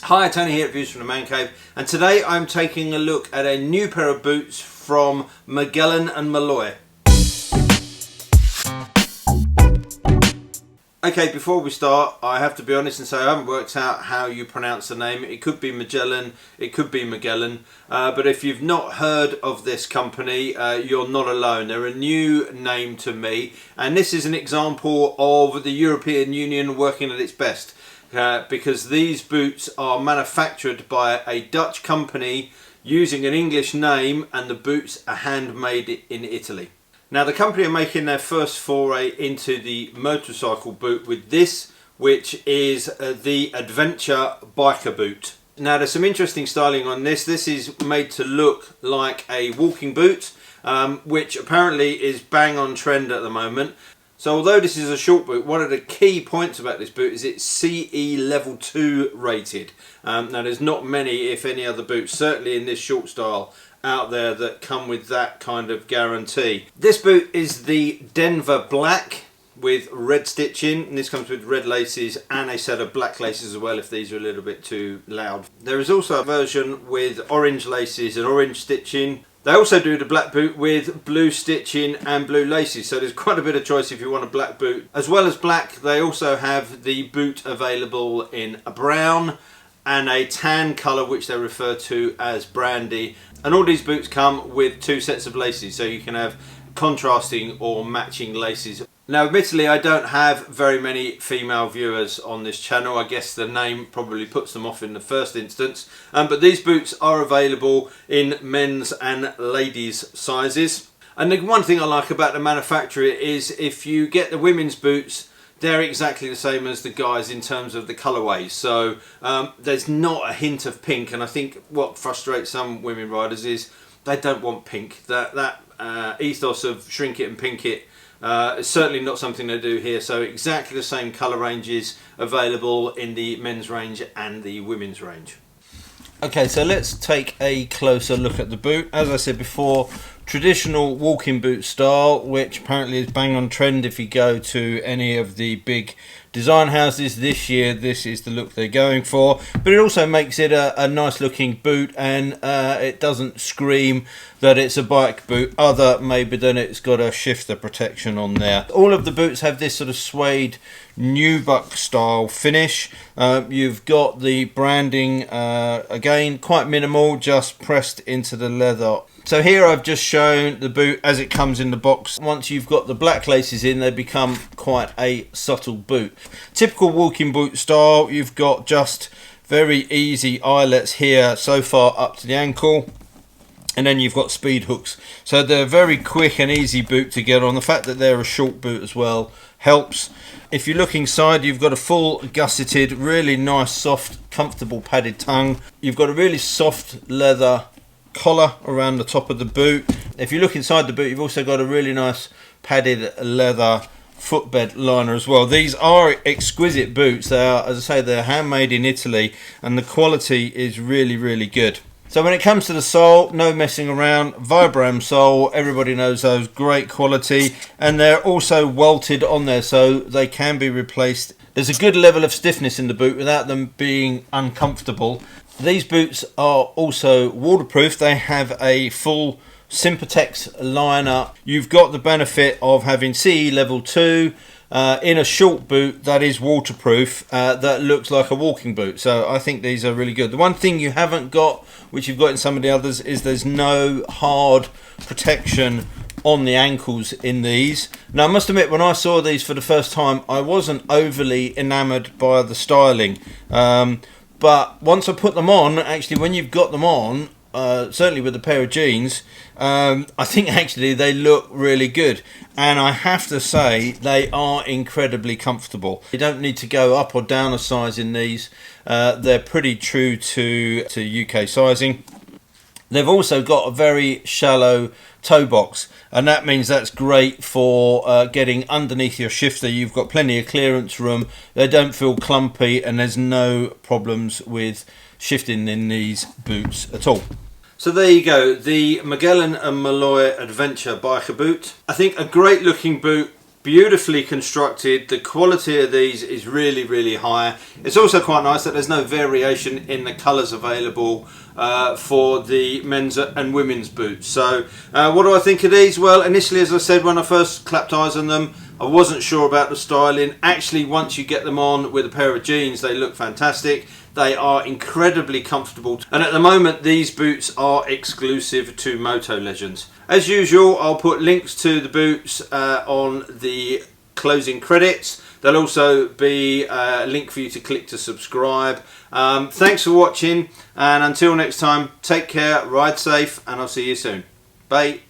Hi, Tony here at Views from the Man Cave, and today I'm taking a look at a new pair of boots from Magellan Mulloy. Okay, before we start, I have to be honest and say I haven't worked out how you pronounce the name. It could be Magellan, it could be Magellan, but if you've not heard of this company, you're not alone. They're a new name to me, and this is an example of the European Union working at its best. Because these boots are manufactured by a Dutch company using an English name, and the boots are handmade in Italy. Now the company are making their first foray into the motorcycle boot with this, which is the Adventure Biker boot. Now there's some interesting styling on this. This is made to look like a walking boot, which apparently is bang on trend at the moment. So although this is a short boot, one of the key points about this boot is it's CE level 2 rated. Now there's not many, if any, other boots, certainly in this short style, out there that come with that kind of guarantee. This boot is the Denver Black with red stitching, and this comes with red laces and a set of black laces as well if these are a little bit too loud. There is also a version with orange laces and orange stitching. They also do the black boot with blue stitching and blue laces, so there's quite a bit of choice if you want a black boot. As well as black, they also have the boot available in a brown and a tan colour, which they refer to as brandy. And all these boots come with two sets of laces, so you can have contrasting or matching laces. Now admittedly I don't have very many female viewers on this channel. I guess the name probably puts them off in the first instance, but these boots are available in men's and ladies sizes. And the one thing I like about the manufacturer is if you get the women's boots, they're exactly the same as the guys in terms of the colourways. So there's not a hint of pink, and I think what frustrates some women riders is they don't want pink. That ethos of shrink it and pink it is certainly not something they do here. So exactly the same colour ranges available in the men's range and the women's range. Okay, so let's take a closer look at the boot. As I said before, traditional walking boot style, which apparently is bang on trend if you go to any of the big design houses this year. This is the look they're going for, but it also makes it a nice looking boot, and it doesn't scream that it's a bike boot, other maybe than it's got a shifter protection on there. All of the boots have this sort of suede nubuck style finish. You've got the branding, again quite minimal, just pressed into the leather. So here I've just shown the boot as it comes in the box. Once you've got the black laces in, they become quite a subtle boot. Typical walking boot style, you've got just very easy eyelets here so far up to the ankle, and then you've got speed hooks. So they're a very quick and easy boot to get on. The fact that they're a short boot as well helps. If you look inside, you've got a full gusseted, really nice, soft, comfortable padded tongue. You've got a really soft leather collar around the top of the boot. If you look inside the boot, you've also got a really nice padded leather footbed liner as well. These are exquisite boots. They are, as I say, they're handmade in Italy, and the quality is really, really good. So when it comes to the sole, no messing around. Vibram sole, everybody knows those, great quality, and they're also welted on there, so they can be replaced. There's a good level of stiffness in the boot without them being uncomfortable. These boots are also waterproof. They have a full Sympatex liner. You've got the benefit of having CE level 2 in a short boot that is waterproof, that looks like a walking boot. So I think these are really good. The one thing you haven't got, which you've got in some of the others, is there's no hard protection on the ankles in these. Now I must admit, when I saw these for the first time, I wasn't overly enamoured by the styling. But once I put them on, actually when you've got them on, certainly with a pair of jeans, I think actually they look really good. And I have to say, they are incredibly comfortable. You don't need to go up or down a size in these. They're pretty true to UK sizing. They've also got a very shallow toe box, and that means that's great for getting underneath your shifter. You've got plenty of clearance room. They don't feel clumpy, and there's no problems with shifting in these boots at all. So there you go, the Magellan Mulloy Adventure Biker boot. I think a great looking boot, beautifully constructed. The quality of these is really, really high. It's also quite nice that there's no variation in the colours available for the men's and women's boots. So what do I think of these? Well, initially, as I said, when I first clapped eyes on them, I wasn't sure about the styling. Actually, once you get them on with a pair of jeans, they look fantastic. They are incredibly comfortable, and at the moment these boots are exclusive to Moto Legends. As usual, I'll put links to the boots on the closing credits. There'll also be a link for you to click to subscribe. Thanks for watching, and until next time, take care, ride safe, and I'll see you soon. Bye.